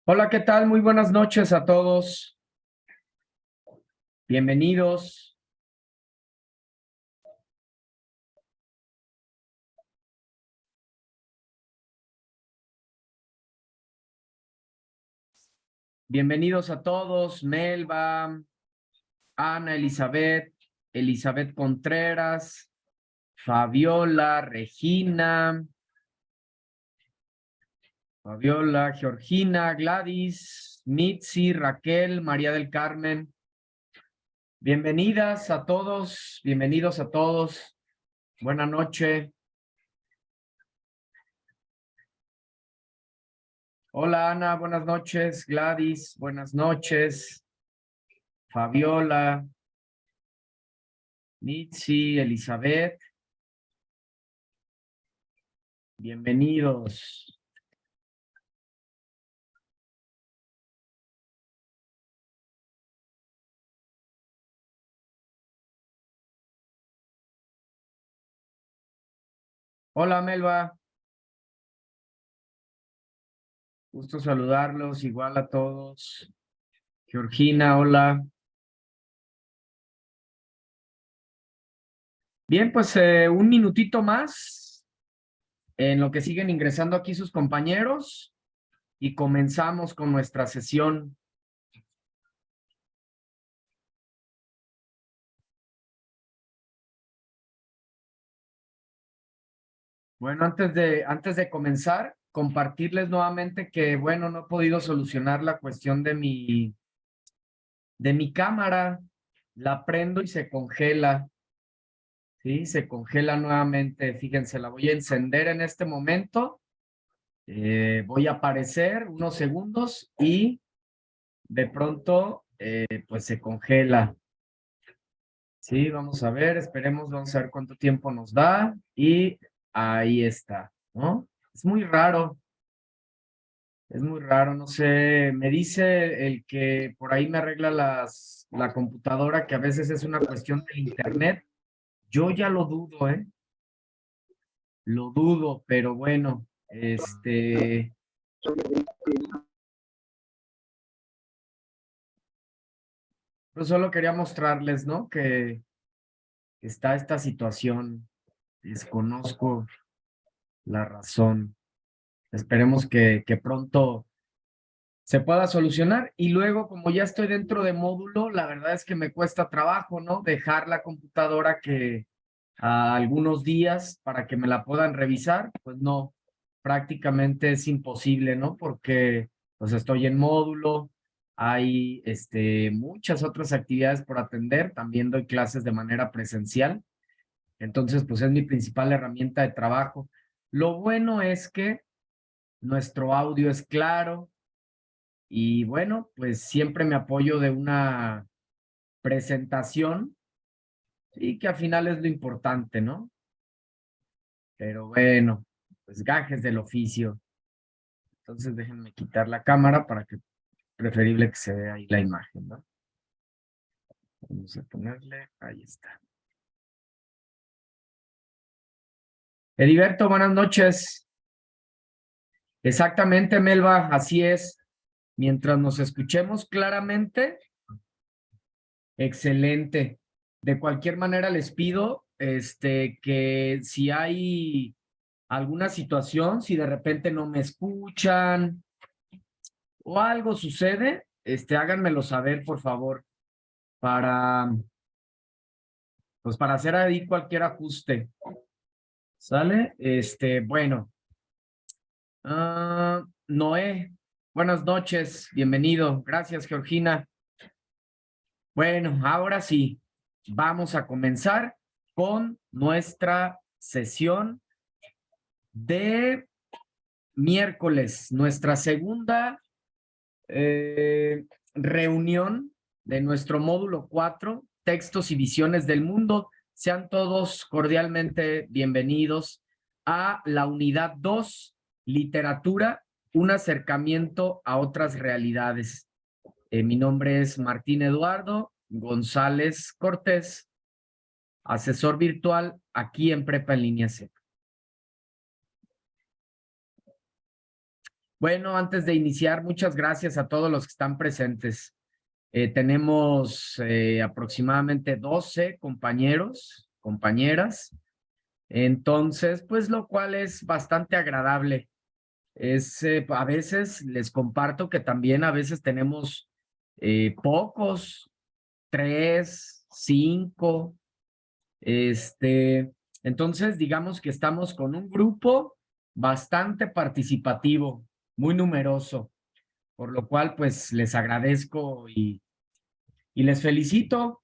Hola, ¿qué tal? Muy buenas noches a todos. Bienvenidos. Bienvenidos a todos. Melba, Ana, Elizabeth Contreras, Fabiola, Georgina, Gladys, Mitzi, Raquel, María del Carmen. Bienvenidas a todos, bienvenidos a todos. Buenas noches. Hola Ana, buenas noches. Gladys, buenas noches. Fabiola, Mitzi, Elizabeth, bienvenidos. Hola Melba, gusto saludarlos, igual a todos. Georgina, hola. Bien, pues un minutito más en lo que siguen ingresando aquí sus compañeros y comenzamos con nuestra sesión. Bueno, antes de comenzar, compartirles nuevamente que, bueno, no he podido solucionar la cuestión de mi cámara. La prendo y se congela, ¿sí? Se congela nuevamente. Fíjense, la voy a encender en este momento. Voy a aparecer unos segundos y de pronto, pues se congela. Sí, vamos a ver, esperemos, vamos a ver cuánto tiempo nos da y ahí está, ¿no? Es muy raro, no sé, me dice el que por ahí me arregla la computadora que a veces es una cuestión del internet. Yo ya lo dudo, ¿eh? Lo dudo, pero bueno, pues solo quería mostrarles, ¿no? Que está esta situación. Desconozco la razón. Esperemos que pronto se pueda solucionar. Y luego, como ya estoy dentro de módulo, la verdad es que me cuesta trabajo, ¿no? Dejar la computadora que a algunos días para que me la puedan revisar, pues no, prácticamente es imposible, ¿no? Porque pues estoy en módulo, hay muchas otras actividades por atender, también doy clases de manera presencial. Entonces, pues es mi principal herramienta de trabajo. Lo bueno es que nuestro audio es claro y bueno, pues siempre me apoyo de una presentación y que al final es lo importante, ¿no? Pero bueno, pues gajes del oficio. Entonces déjenme quitar la cámara para que preferible que se vea ahí la imagen, ¿no? Vamos a ponerle, ahí está. Heriberto, buenas noches. Exactamente, Melba, así es. Mientras nos escuchemos claramente, excelente. De cualquier manera les pido que si hay alguna situación, si de repente no me escuchan o algo sucede, háganmelo saber, por favor, para pues para hacer ahí cualquier ajuste. ¿Sale? Bueno. Noé, buenas noches, bienvenido. Gracias, Georgina. Bueno, ahora sí, vamos a comenzar con nuestra sesión de miércoles, nuestra segunda reunión de nuestro módulo 4, textos y visiones del mundo. Sean todos cordialmente bienvenidos a la unidad 2, literatura, un acercamiento a otras realidades. Mi nombre es Martín Eduardo González Cortés, asesor virtual aquí en Prepa en Línea C. Bueno, antes de iniciar, muchas gracias a todos los que están presentes. Tenemos aproximadamente 12 compañeros, compañeras. Entonces, pues lo cual es bastante agradable. A veces les comparto que también a veces tenemos pocos, 3, 5. Entonces, digamos que estamos con un grupo bastante participativo, muy numeroso, por lo cual pues les agradezco y les felicito.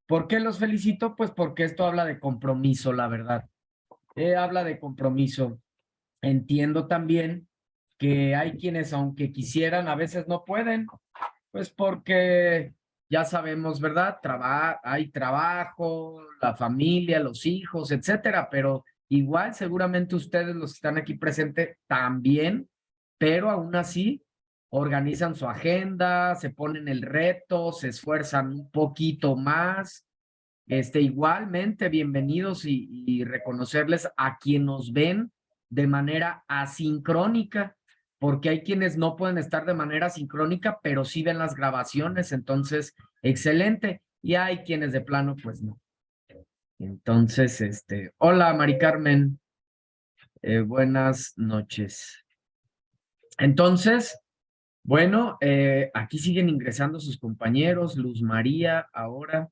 ¿Por qué los felicito? Pues porque esto habla de compromiso, la verdad. Habla de compromiso. Entiendo también que hay quienes, aunque quisieran, a veces no pueden, pues porque ya sabemos, ¿verdad? Hay trabajo, la familia, los hijos, etcétera, pero igual seguramente ustedes, los que están aquí presentes, también, pero aún así organizan su agenda, se ponen el reto, se esfuerzan un poquito más. Igualmente, bienvenidos y reconocerles a quienes nos ven de manera asincrónica, porque hay quienes no pueden estar de manera sincrónica, pero sí ven las grabaciones, entonces, excelente. Y hay quienes de plano, pues no. Entonces, hola, Mari Carmen, buenas noches. Entonces, bueno, aquí siguen ingresando sus compañeros, Luz María, ahora.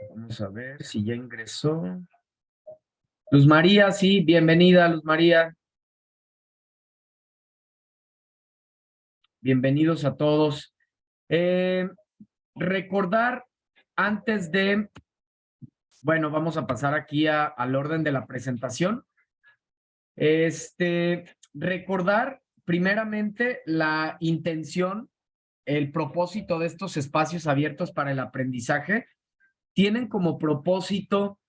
Vamos a ver si ya ingresó. Luz María, sí, bienvenida, Luz María. Bienvenidos a todos. Recordar antes de, bueno, vamos a pasar aquí al orden de la presentación. Recordar primeramente la intención, el propósito de estos espacios abiertos para el aprendizaje. Tienen como propósito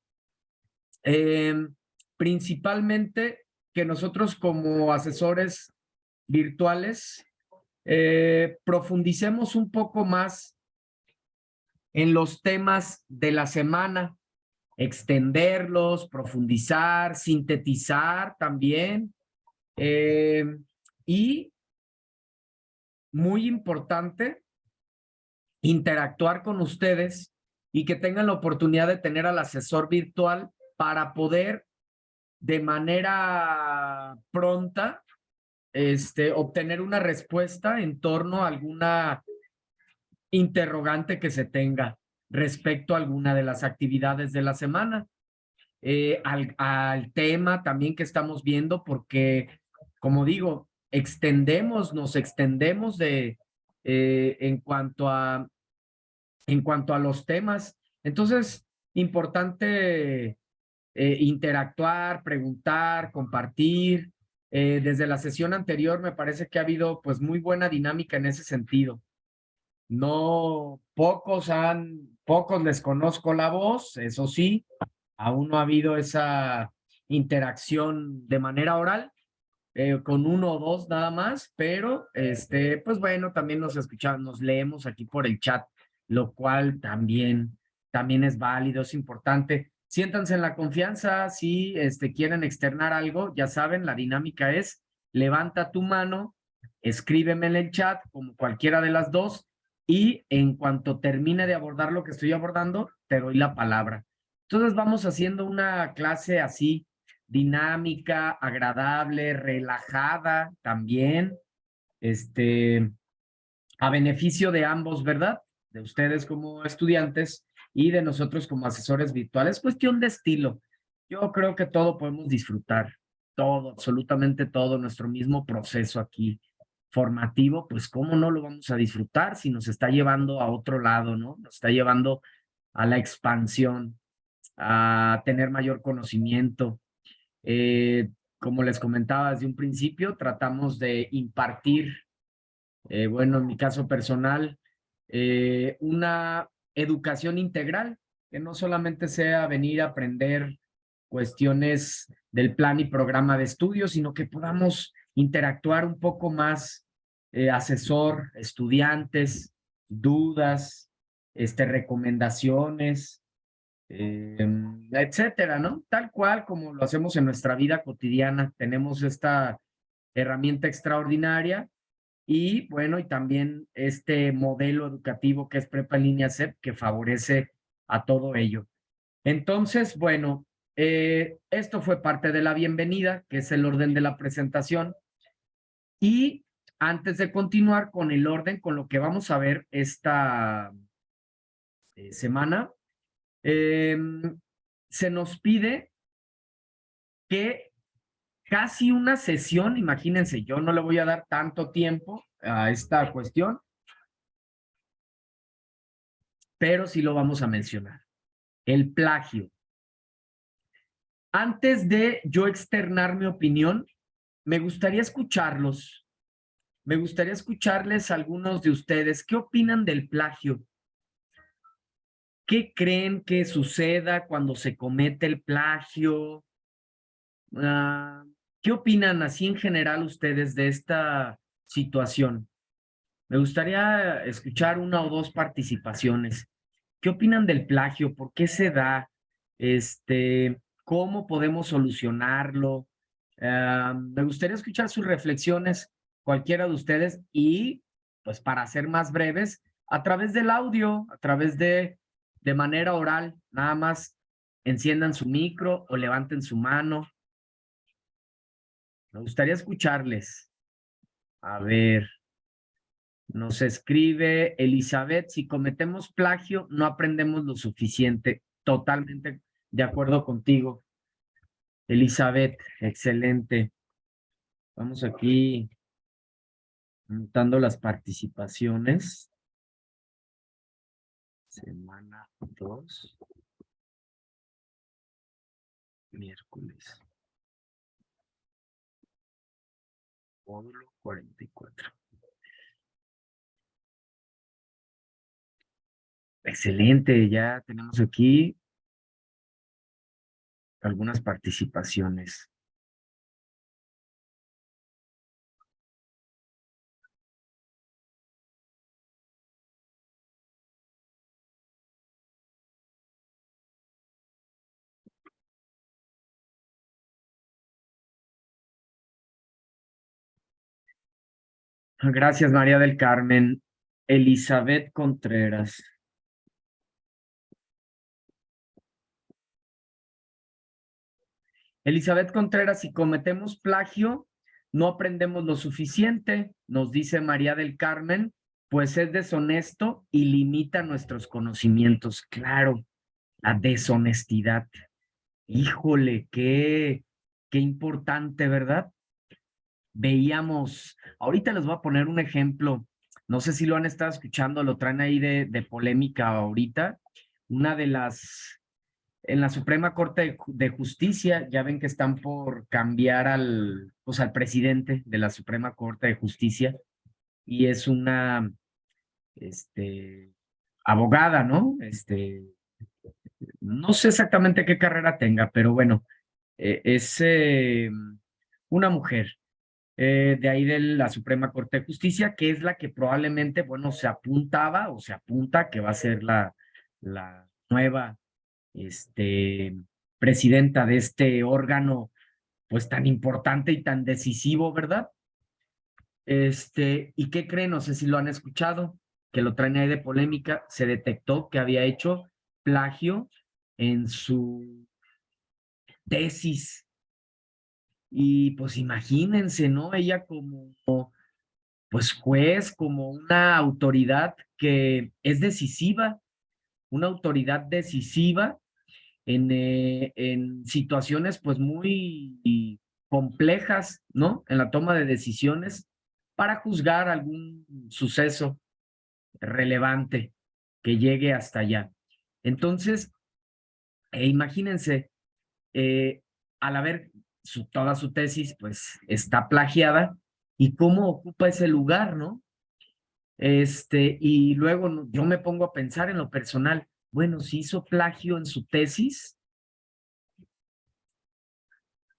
principalmente que nosotros como asesores virtuales profundicemos un poco más en los temas de la semana, extenderlos, profundizar, sintetizar también. Y muy importante, interactuar con ustedes y que tengan la oportunidad de tener al asesor virtual para poder de manera pronta obtener una respuesta en torno a alguna interrogante que se tenga respecto a alguna de las actividades de la semana. Al tema también que estamos viendo, porque, como digo, nos extendemos en cuanto a los temas. Entonces, importante interactuar, preguntar, compartir. Desde la sesión anterior me parece que ha habido pues muy buena dinámica en ese sentido. No, pocos les conozco la voz, eso sí, aún no ha habido esa interacción de manera oral, con uno o dos nada más, pero pues bueno, también nos escuchamos, nos leemos aquí por el chat, lo cual también es válido, es importante. Siéntanse en la confianza, si quieren externar algo, ya saben, la dinámica es levanta tu mano, escríbeme en el chat, como cualquiera de las dos, y en cuanto termine de abordar lo que estoy abordando, te doy la palabra. Entonces vamos haciendo una clase así dinámica, agradable, relajada también, a beneficio de ambos, ¿verdad? De ustedes como estudiantes y de nosotros como asesores virtuales. Cuestión de estilo. Yo creo que todo podemos disfrutar, todo, absolutamente todo, nuestro mismo proceso aquí formativo, pues cómo no lo vamos a disfrutar si nos está llevando a otro lado, ¿no? Nos está llevando a la expansión, a tener mayor conocimiento. Como les comentaba desde un principio, tratamos de impartir, bueno, en mi caso personal, una educación integral, que no solamente sea venir a aprender cuestiones del plan y programa de estudio, sino que podamos interactuar un poco más, asesor, estudiantes, dudas, recomendaciones, etcétera, ¿no? Tal cual como lo hacemos en nuestra vida cotidiana. Tenemos esta herramienta extraordinaria y bueno, y también este modelo educativo que es Prepa en Línea CEP que favorece a todo ello. Entonces, bueno, esto fue parte de la bienvenida, que es el orden de la presentación. Y antes de continuar con el orden, con lo que vamos a ver esta semana, se nos pide que casi una sesión, imagínense, yo no le voy a dar tanto tiempo a esta cuestión, pero sí lo vamos a mencionar. El plagio. Antes de yo externar mi opinión, me gustaría escucharlos. Me gustaría escucharles a algunos de ustedes. ¿Qué opinan del plagio? ¿Qué creen que suceda cuando se comete el plagio? Ah, ¿qué opinan así en general ustedes de esta situación? Me gustaría escuchar una o dos participaciones. ¿Qué opinan del plagio? ¿Por qué se da? ¿Cómo podemos solucionarlo? Me gustaría escuchar sus reflexiones, cualquiera de ustedes, y pues para ser más breves, a través del audio, a través de manera oral, nada más enciendan su micro o levanten su mano. Me gustaría escucharles. A ver, nos escribe Elizabeth, si cometemos plagio, no aprendemos lo suficiente. Totalmente de acuerdo contigo. Elizabeth, excelente. Vamos aquí anotando las participaciones. Semana 2, miércoles. Módulo 44. Excelente, ya tenemos aquí algunas participaciones. Gracias, María del Carmen. Elizabeth Contreras. Elizabeth Contreras, si cometemos plagio, no aprendemos lo suficiente, nos dice María del Carmen, pues es deshonesto y limita nuestros conocimientos. Claro, la deshonestidad. Híjole, qué importante, ¿verdad? Veíamos, ahorita les voy a poner un ejemplo, no sé si lo han estado escuchando, lo traen ahí de polémica ahorita, una de las en la Suprema Corte de Justicia, ya ven que están por cambiar pues al presidente de la Suprema Corte de Justicia y es una, abogada, ¿no? No sé exactamente qué carrera tenga, pero bueno, es una mujer de ahí de la Suprema Corte de Justicia, que es la que probablemente, bueno, se apuntaba o se apunta que va a ser la nueva este, presidenta de este órgano, pues tan importante y tan decisivo, ¿verdad? ¿Y qué creen? No sé si lo han escuchado, que lo traen ahí de polémica, se detectó que había hecho plagio en su tesis. Y pues imagínense, ¿no? Ella como, pues juez, como una autoridad que es decisiva, una autoridad decisiva en situaciones pues muy complejas, ¿no? En la toma de decisiones para juzgar algún suceso relevante que llegue hasta allá. Entonces, imagínense, eh, al haber toda su tesis, pues está plagiada y cómo ocupa ese lugar, ¿no? Y luego yo me pongo a pensar en lo personal, bueno, si hizo plagio en su tesis,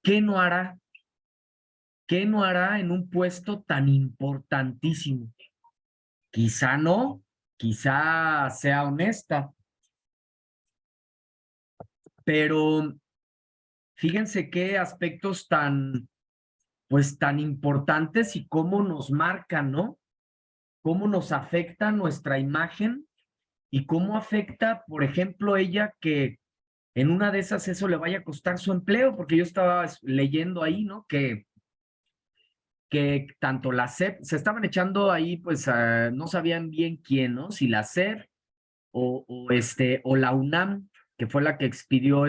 ¿qué no hará? ¿Qué no hará en un puesto tan importantísimo? Quizá no, quizá sea honesta, Pero fíjense qué aspectos tan, pues tan importantes y cómo nos marcan, ¿no? Cómo nos afecta nuestra imagen y cómo afecta, por ejemplo, ella que en una de esas eso le vaya a costar su empleo, porque yo estaba leyendo ahí, ¿no? Que tanto la SEP, se estaban echando ahí, pues no sabían bien quién, ¿no? Si la SEP o la UNAM, que fue la que expidió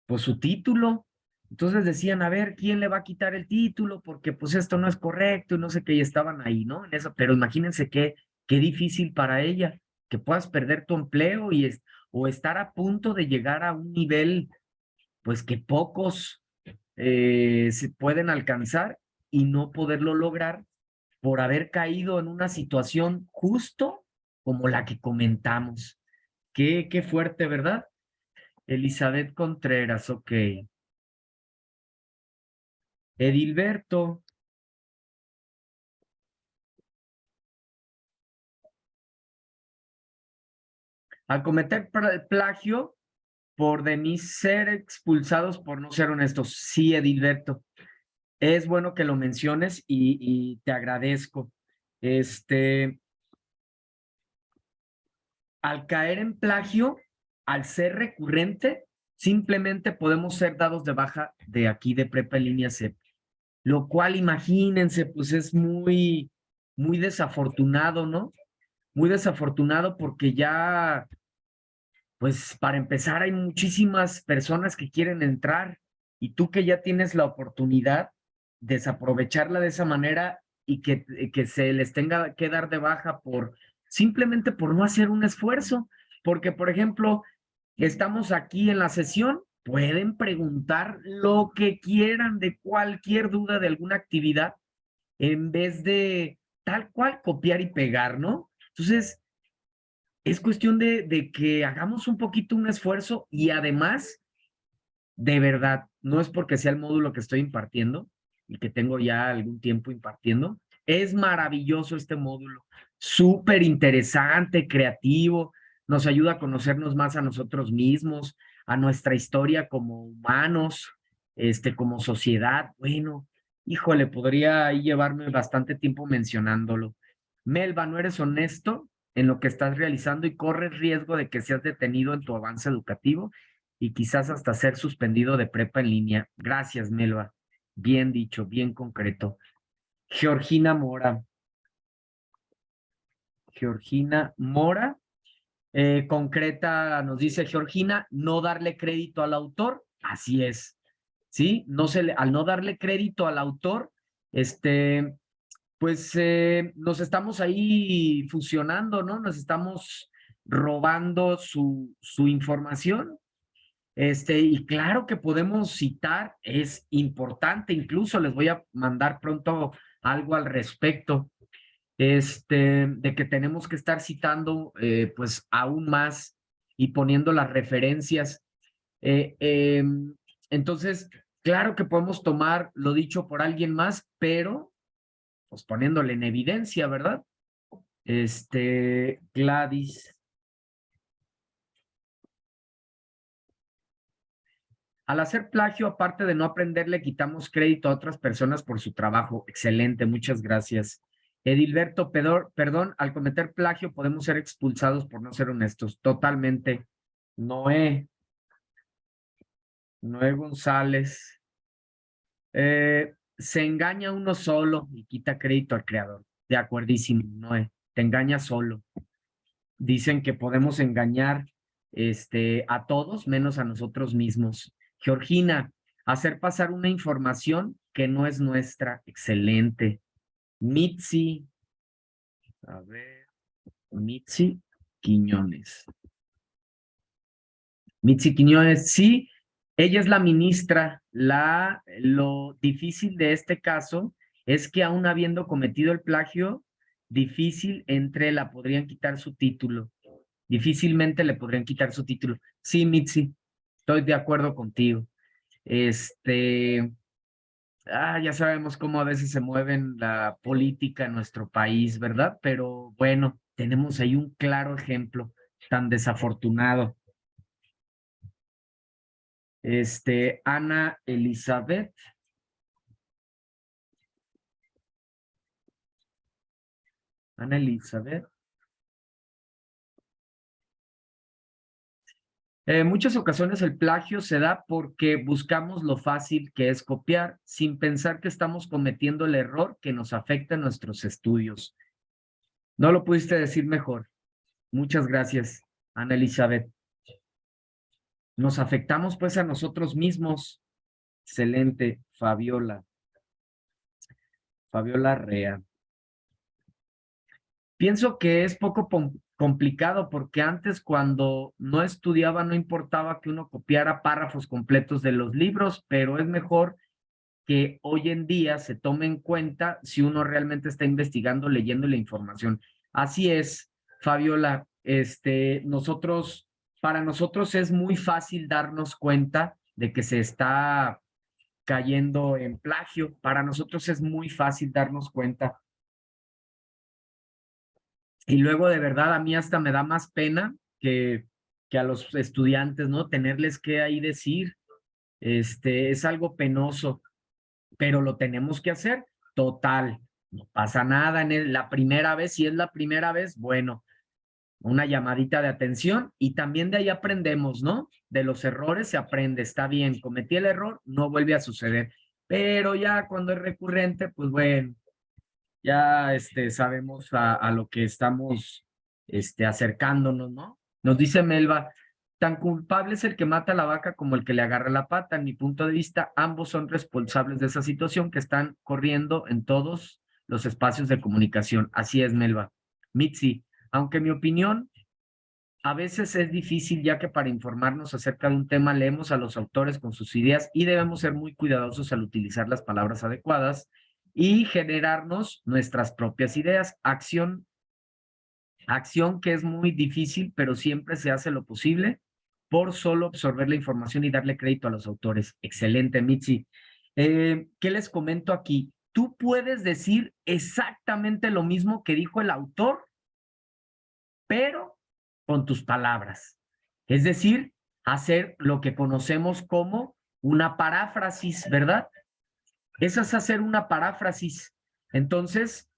pues su título. Entonces decían, a ver, ¿quién le va a quitar el título? Porque pues esto no es correcto y no sé qué, y estaban ahí, ¿no? En eso, pero imagínense qué difícil para ella, que puedas perder tu empleo o estar a punto de llegar a un nivel, pues que pocos se pueden alcanzar y no poderlo lograr por haber caído en una situación justo como la que comentamos. Qué fuerte, ¿verdad? Elizabeth Contreras, ok. Edilberto, al cometer plagio por de mí ser expulsados por no ser honestos. Sí, Edilberto, es bueno que lo menciones y te agradezco. Este, al caer en plagio, al ser recurrente, simplemente podemos ser dados de baja de aquí de Prepa en línea C, lo cual imagínense, pues es muy desafortunado, ¿no? Muy desafortunado porque ya, pues para empezar, hay muchísimas personas que quieren entrar y tú que ya tienes la oportunidad, desaprovecharla de esa manera y que se les tenga que dar de baja simplemente por no hacer un esfuerzo. Porque, por ejemplo, estamos aquí en la sesión, pueden preguntar lo que quieran de cualquier duda de alguna actividad en vez de tal cual copiar y pegar, ¿no? Entonces, es cuestión de que hagamos un poquito un esfuerzo y además, de verdad, no es porque sea el módulo que estoy impartiendo y que tengo ya algún tiempo impartiendo, es maravilloso este módulo, súper interesante, creativo, nos ayuda a conocernos más a nosotros mismos, a nuestra historia como humanos, como sociedad. Bueno, híjole, podría ahí llevarme bastante tiempo mencionándolo. Melba, ¿no eres honesto en lo que estás realizando y corres riesgo de que seas detenido en tu avance educativo y quizás hasta ser suspendido de prepa en línea? Gracias, Melba. Bien dicho, bien concreto. Georgina Mora. Georgina Mora. Concreta, nos dice Georgina, no darle crédito al autor. Así es. ¿Sí? Al no darle crédito al autor, pues nos estamos ahí fusionando, ¿no? Nos estamos robando su información. Y claro que podemos citar, es importante, incluso les voy a mandar pronto algo al respecto, de que tenemos que estar citando, pues aún más y poniendo las referencias. Eh, eh, entonces, claro que podemos tomar lo dicho por alguien más, pero pues poniéndole en evidencia, ¿verdad? Gladys. Al hacer plagio, aparte de no aprender, le quitamos crédito a otras personas por su trabajo. Excelente, muchas gracias. Edilberto, perdón, al cometer plagio podemos ser expulsados por no ser honestos. Totalmente. Noé, Noé González. Se engaña uno solo y quita crédito al creador. De acuerdísimo, Noé. Te engaña solo. Dicen que podemos engañar a todos menos a nosotros mismos. Georgina, hacer pasar una información que no es nuestra. Excelente. Mitzi, a ver, Mitzi Quiñones. Mitzi Quiñones, sí, ella es la ministra. Lo difícil de este caso es que aún habiendo cometido el plagio, difícil entre la podrían quitar su título. Difícilmente le podrían quitar su título. Sí, Mitzi, estoy de acuerdo contigo. Ya sabemos cómo a veces se mueve la política en nuestro país, ¿verdad? Pero bueno, tenemos ahí un claro ejemplo tan desafortunado. Ana Elizabeth. Ana Elizabeth. En muchas ocasiones el plagio se da porque buscamos lo fácil que es copiar, sin pensar que estamos cometiendo el error que nos afecta en nuestros estudios. No lo pudiste decir mejor. Muchas gracias, Ana Elizabeth. Nos afectamos pues a nosotros mismos. Excelente, Fabiola. Fabiola Rea. Pienso que es poco complicado porque antes cuando no estudiaba no importaba que uno copiara párrafos completos de los libros, pero es mejor que hoy en día se tome en cuenta si uno realmente está investigando, leyendo la información. Así es, Fabiola, para nosotros es muy fácil darnos cuenta de que se está cayendo en plagio. Para nosotros es muy fácil darnos cuenta. Y luego de verdad a mí hasta me da más pena que a los estudiantes, ¿no? Tenerles que ahí decir, es algo penoso, pero lo tenemos que hacer. Total, no pasa nada la primera vez, si es la primera vez, bueno, una llamadita de atención y también de ahí aprendemos, ¿no? De los errores se aprende, está bien, cometí el error, no vuelve a suceder, pero ya cuando es recurrente, pues bueno, ya sabemos a lo que estamos acercándonos, ¿no? Nos dice Melba, tan culpable es el que mata a la vaca como el que le agarra la pata. En mi punto de vista, ambos son responsables de esa situación que están corriendo en todos los espacios de comunicación. Así es, Melba. Mitzi, aunque mi opinión a veces es difícil, ya que para informarnos acerca de un tema leemos a los autores con sus ideas y debemos ser muy cuidadosos al utilizar las palabras adecuadas y generarnos nuestras propias ideas. Acción que es muy difícil, pero siempre se hace lo posible por solo absorber la información y darle crédito a los autores. Excelente, Mitzi. ¿Qué les comento aquí? Tú puedes decir exactamente lo mismo que dijo el autor, pero con tus palabras. Es decir, hacer lo que conocemos como una paráfrasis, ¿verdad? Eso es hacer una paráfrasis. Entonces,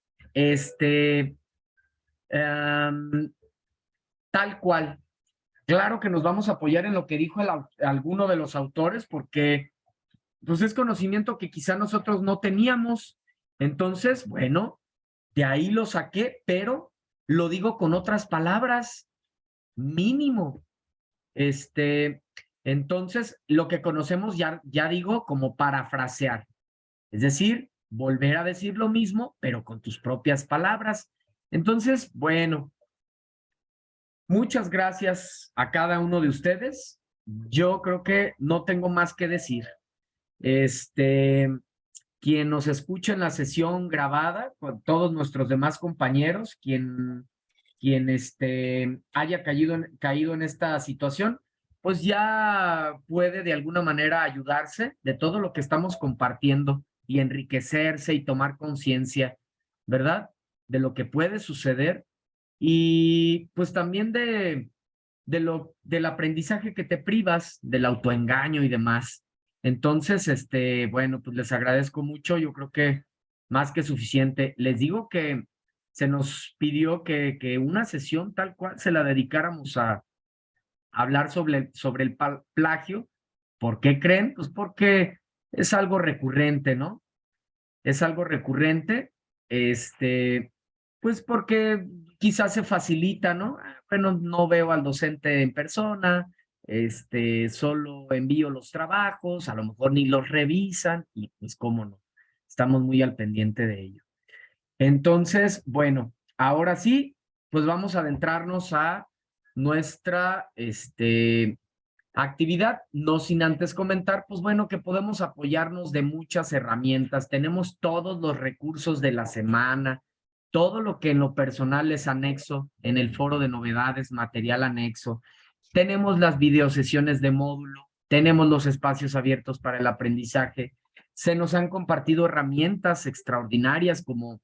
tal cual. Claro que nos vamos a apoyar en lo que dijo alguno de los autores porque pues es conocimiento que quizá nosotros no teníamos. Entonces, bueno, de ahí lo saqué, pero lo digo con otras palabras, mínimo. Entonces, lo que conocemos ya digo como parafrasear, es decir, volver a decir lo mismo, pero con tus propias palabras. Entonces, bueno, muchas gracias a cada uno de ustedes. Yo creo que no tengo más que decir. Quien nos escucha en la sesión grabada, con todos nuestros demás compañeros, quien haya caído en esta situación, pues ya puede de alguna manera ayudarse de todo lo que estamos compartiendo y enriquecerse y tomar conciencia, ¿verdad? De lo que puede suceder y pues también del aprendizaje que te privas, del autoengaño y demás. Entonces, bueno, pues les agradezco mucho. Yo creo que más que suficiente. Les digo que se nos pidió que una sesión tal cual se la dedicáramos a hablar sobre el plagio. ¿Por qué creen? Pues porque es algo recurrente, ¿no? Es algo recurrente, pues porque quizás se facilita, ¿no? Bueno, no veo al docente en persona, solo envío los trabajos, a lo mejor ni los revisan y pues cómo no, estamos muy al pendiente de ello. Entonces, bueno, ahora sí, pues vamos a adentrarnos a nuestra, actividad, no sin antes comentar, pues bueno, que podemos apoyarnos de muchas herramientas. Tenemos todos los recursos de la semana, todo lo que en lo personal les anexo en el foro de novedades, material anexo. Tenemos las videosesiones de módulo, tenemos los espacios abiertos para el aprendizaje. Se nos han compartido herramientas extraordinarias como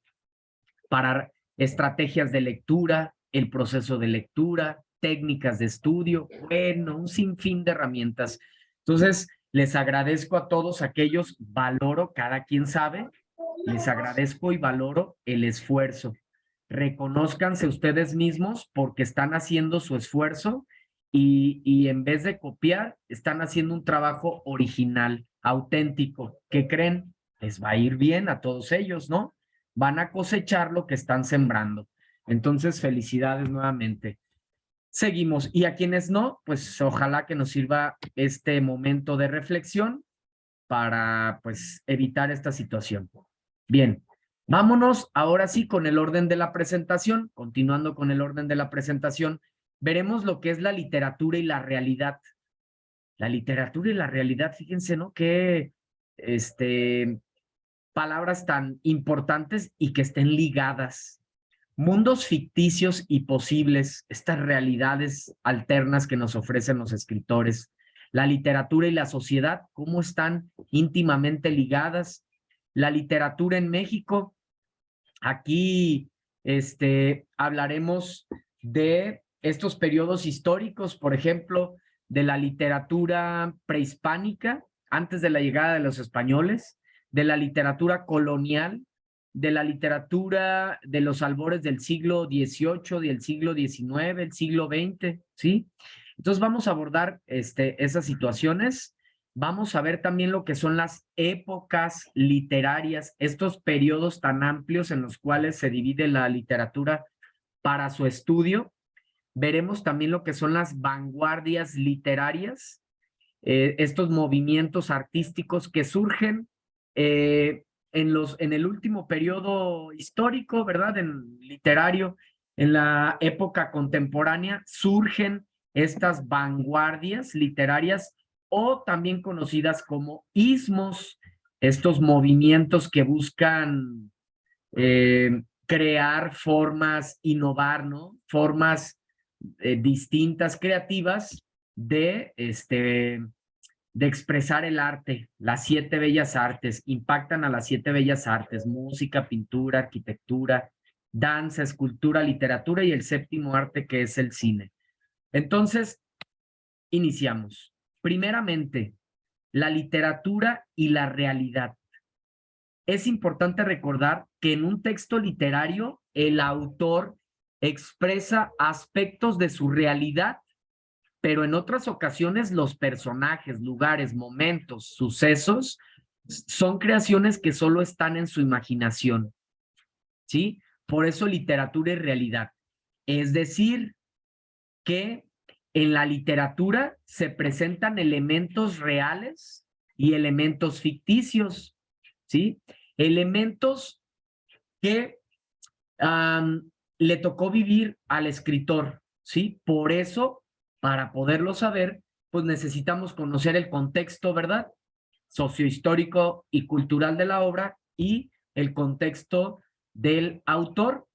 para estrategias de lectura, el proceso de lectura, técnicas de estudio, bueno, un sinfín de herramientas. Entonces, Les agradezco a todos aquellos, valoro, cada quien sabe, les agradezco y valoro el esfuerzo. Reconózcanse ustedes mismos porque están haciendo su esfuerzo y en vez de copiar, están haciendo un trabajo original, auténtico. ¿Qué creen? Les va a ir bien a todos ellos, ¿no? Van a cosechar lo que están sembrando. Entonces, felicidades nuevamente. Seguimos. Y a quienes no, pues ojalá que nos sirva este momento de reflexión para, pues, evitar esta situación. Bien, vámonos ahora sí con el orden de la presentación. Continuando con el orden de la presentación, veremos lo que es la literatura y la realidad. La literatura y la realidad, fíjense, ¿no? Que, palabras tan importantes y que estén ligadas. Mundos ficticios y posibles, estas realidades alternas que nos ofrecen los escritores, la literatura y la sociedad, cómo están íntimamente ligadas. La literatura en México, aquí hablaremos de estos periodos históricos, por ejemplo, de la literatura prehispánica, antes de la llegada de los españoles, de la literatura colonial, de la literatura de los albores del siglo XVIII, del siglo XIX, el siglo XX, ¿sí? Entonces vamos a abordar esas situaciones. Vamos a ver también lo que son las épocas literarias, estos periodos tan amplios en los cuales se divide la literatura para su estudio. Veremos también lo que son las vanguardias literarias, estos movimientos artísticos que surgen en el último periodo histórico, ¿verdad? En literario, en la época contemporánea, surgen estas vanguardias literarias o también conocidas como ismos, estos movimientos que buscan crear formas, innovar, ¿no? Formas distintas, creativas de expresar el arte. Las 7 bellas artes impactan a las 7 bellas artes: música, pintura, arquitectura, danza, escultura, literatura y el séptimo arte, que es el cine. Entonces, iniciamos. Primeramente, la literatura y la realidad. Es importante recordar que en un texto literario el autor expresa aspectos de su realidad, pero en otras ocasiones los personajes, lugares, momentos, sucesos son creaciones que solo están en su imaginación, ¿sí? Por eso literatura y realidad. Es decir, que en la literatura se presentan elementos reales y elementos ficticios, ¿sí? Elementos que le tocó vivir al escritor, ¿sí? Por eso, para poderlo saber, pues necesitamos conocer el contexto, ¿verdad? Sociohistórico y cultural de la obra y el contexto del autor.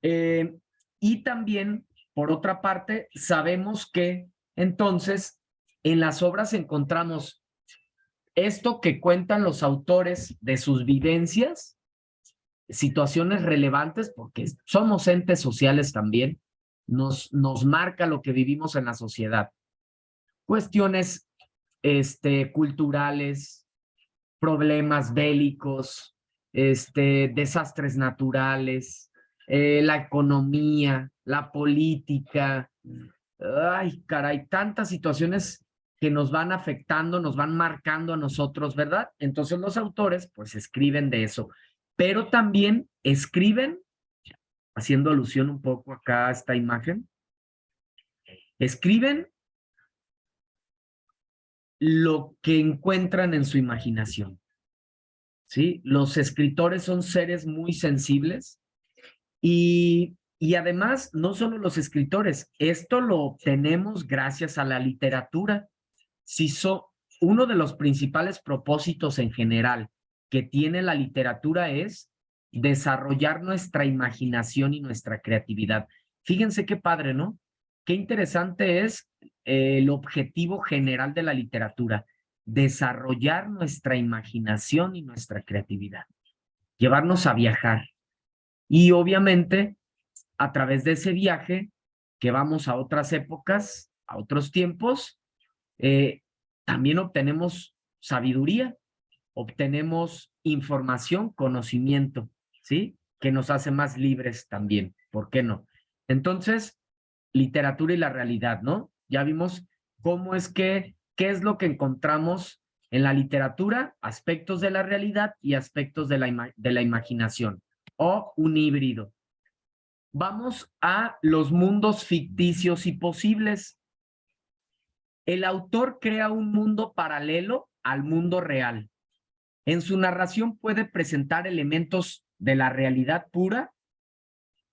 Y también, por otra parte, sabemos que entonces en las obras encontramos esto que cuentan los autores de sus vivencias, situaciones relevantes, porque somos entes sociales también, nos marca lo que vivimos en la sociedad. Cuestiones culturales, problemas bélicos, desastres naturales, la economía, la política. Ay, caray, tantas situaciones que nos van afectando, nos van marcando a nosotros, ¿verdad? Entonces los autores pues escriben de eso, pero también escriben, haciendo alusión un poco acá a esta imagen, escriben lo que encuentran en su imaginación, ¿sí? Los escritores son seres muy sensibles y además, no solo los escritores, esto lo obtenemos gracias a la literatura. Si uno de los principales propósitos en general que tiene la literatura es desarrollar nuestra imaginación y nuestra creatividad. Fíjense qué padre, ¿no? Qué interesante es el objetivo general de la literatura: desarrollar nuestra imaginación y nuestra creatividad, llevarnos a viajar. Y obviamente, a través de ese viaje, que vamos a otras épocas, a otros tiempos, también obtenemos sabiduría, obtenemos información, conocimiento, ¿sí? Que nos hace más libres también, ¿por qué no? Entonces, literatura y la realidad, ¿no? Ya vimos cómo es que, qué es lo que encontramos en la literatura, aspectos de la realidad y aspectos de la imaginación, o un híbrido. Vamos a los mundos ficticios y posibles. El autor crea un mundo paralelo al mundo real. En su narración puede presentar elementos de la realidad pura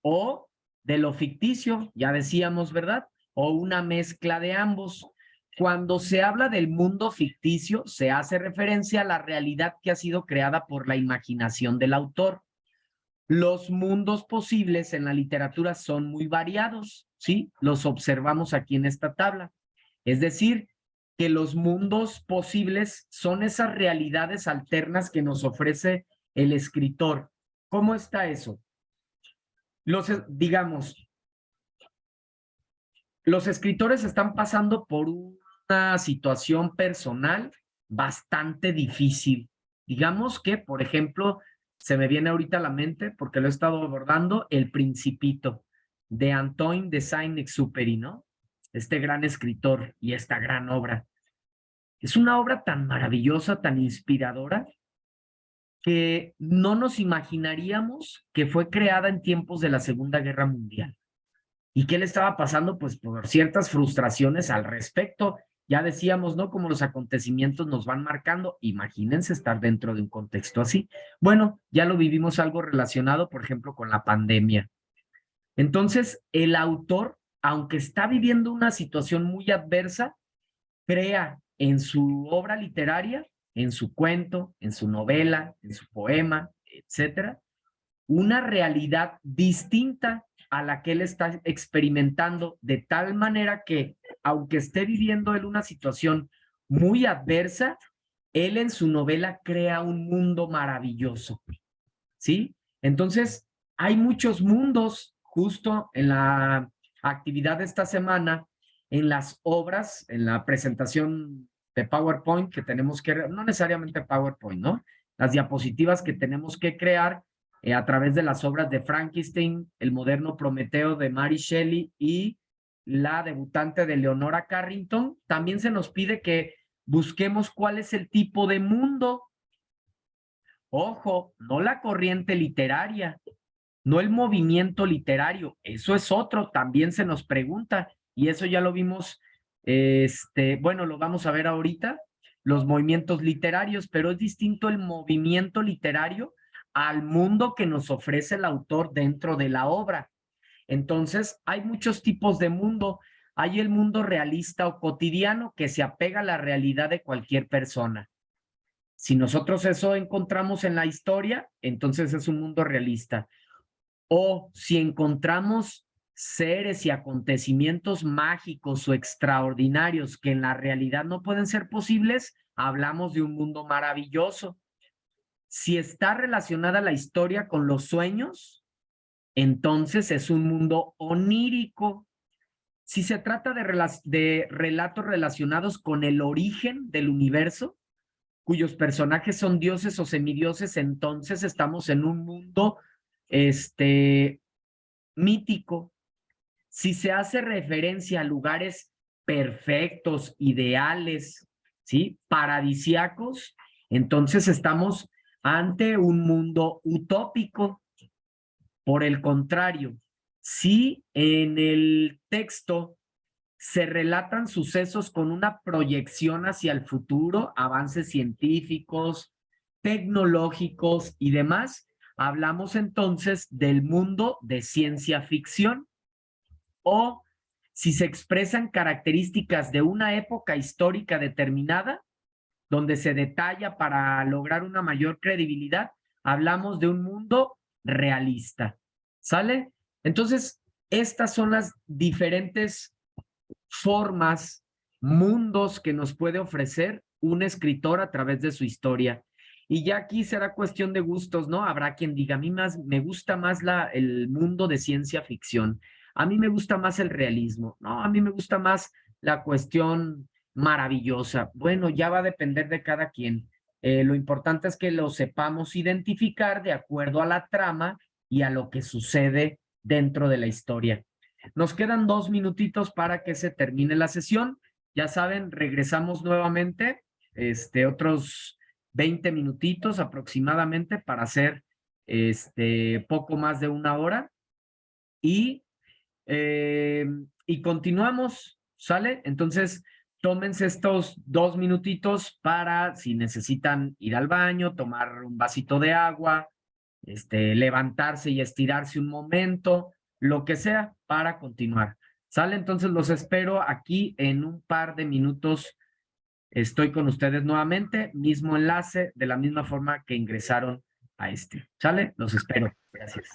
o de lo ficticio, ya decíamos, ¿verdad? O una mezcla de ambos. Cuando se habla del mundo ficticio, se hace referencia a la realidad que ha sido creada por la imaginación del autor. Los mundos posibles en la literatura son muy variados, ¿sí? Los observamos aquí en esta tabla. Es decir, que los mundos posibles son esas realidades alternas que nos ofrece el escritor. ¿Cómo está eso? Digamos, los escritores están pasando por una situación personal bastante difícil. Digamos que, por ejemplo, se me viene ahorita a la mente, porque lo he estado abordando, El Principito, de Antoine de Saint-Exupéry, ¿no? Este gran escritor y esta gran obra. Es una obra tan maravillosa, tan inspiradora, que no nos imaginaríamos que fue creada en tiempos de la Segunda Guerra Mundial. ¿Y qué le estaba pasando? Pues por ciertas frustraciones al respecto. Ya decíamos, ¿no? Como los acontecimientos nos van marcando. Imagínense estar dentro de un contexto así. Bueno, ya lo vivimos algo relacionado, por ejemplo, con la pandemia. Entonces, el autor, aunque está viviendo una situación muy adversa, crea en su obra literaria, en su cuento, en su novela, en su poema, etcétera, una realidad distinta a la que él está experimentando, de tal manera que, aunque esté viviendo él una situación muy adversa, él en su novela crea un mundo maravilloso, ¿sí? Entonces, hay muchos mundos justo en la actividad de esta semana, en las obras, en la presentación de PowerPoint que tenemos que, no necesariamente PowerPoint, ¿no? Las diapositivas que tenemos que crear a través de las obras de Frankenstein, El moderno Prometeo de Mary Shelley y la debutante de Leonora Carrington, también se nos pide que busquemos cuál es el tipo de mundo. Ojo, no la corriente literaria, no el movimiento literario, eso es otro, también se nos pregunta, y eso ya lo vimos, bueno, lo vamos a ver ahorita, los movimientos literarios, pero es distinto el movimiento literario al mundo que nos ofrece el autor dentro de la obra. Entonces, hay muchos tipos de mundo. Hay el mundo realista o cotidiano que se apega a la realidad de cualquier persona. Si nosotros eso encontramos en la historia, entonces es un mundo realista. O si encontramos seres y acontecimientos mágicos o extraordinarios que en la realidad no pueden ser posibles, hablamos de un mundo maravilloso. Si está relacionada la historia con los sueños, entonces es un mundo onírico. Si se trata de relatos relacionados con el origen del universo, cuyos personajes son dioses o semidioses, entonces estamos en un mundo mítico. Si se hace referencia a lugares perfectos, ideales, ¿sí? Paradisíacos, entonces estamos ante un mundo utópico. Por el contrario, si en el texto se relatan sucesos con una proyección hacia el futuro, avances científicos, tecnológicos y demás, hablamos entonces del mundo de ciencia ficción. O si se expresan características de una época histórica determinada, donde se detalla para lograr una mayor credibilidad, hablamos de un mundo realista. ¿Sale? Entonces, estas son las diferentes formas, mundos que nos puede ofrecer un escritor a través de su historia. Y ya aquí será cuestión de gustos, ¿no? Habrá quien diga, a mí me gusta más el mundo de ciencia ficción, a mí me gusta más el realismo, no, a mí me gusta más la cuestión maravillosa. Bueno, ya va a depender de cada quien. Lo importante es que lo sepamos identificar de acuerdo a la trama y a lo que sucede dentro de la historia. Nos quedan 2 minutitos para que se termine la sesión. Ya saben, regresamos nuevamente, otros 20 minutitos aproximadamente para hacer poco más de 1 hora y, y continuamos, ¿sale? Entonces, tómense estos 2 minutitos para si necesitan ir al baño, tomar un vasito de agua, levantarse y estirarse un momento, lo que sea para continuar. ¿Sale? Entonces los espero aquí en un par de minutos. Estoy con ustedes nuevamente, mismo enlace, de la misma forma que ingresaron a este. ¿Sale? Los espero. Gracias.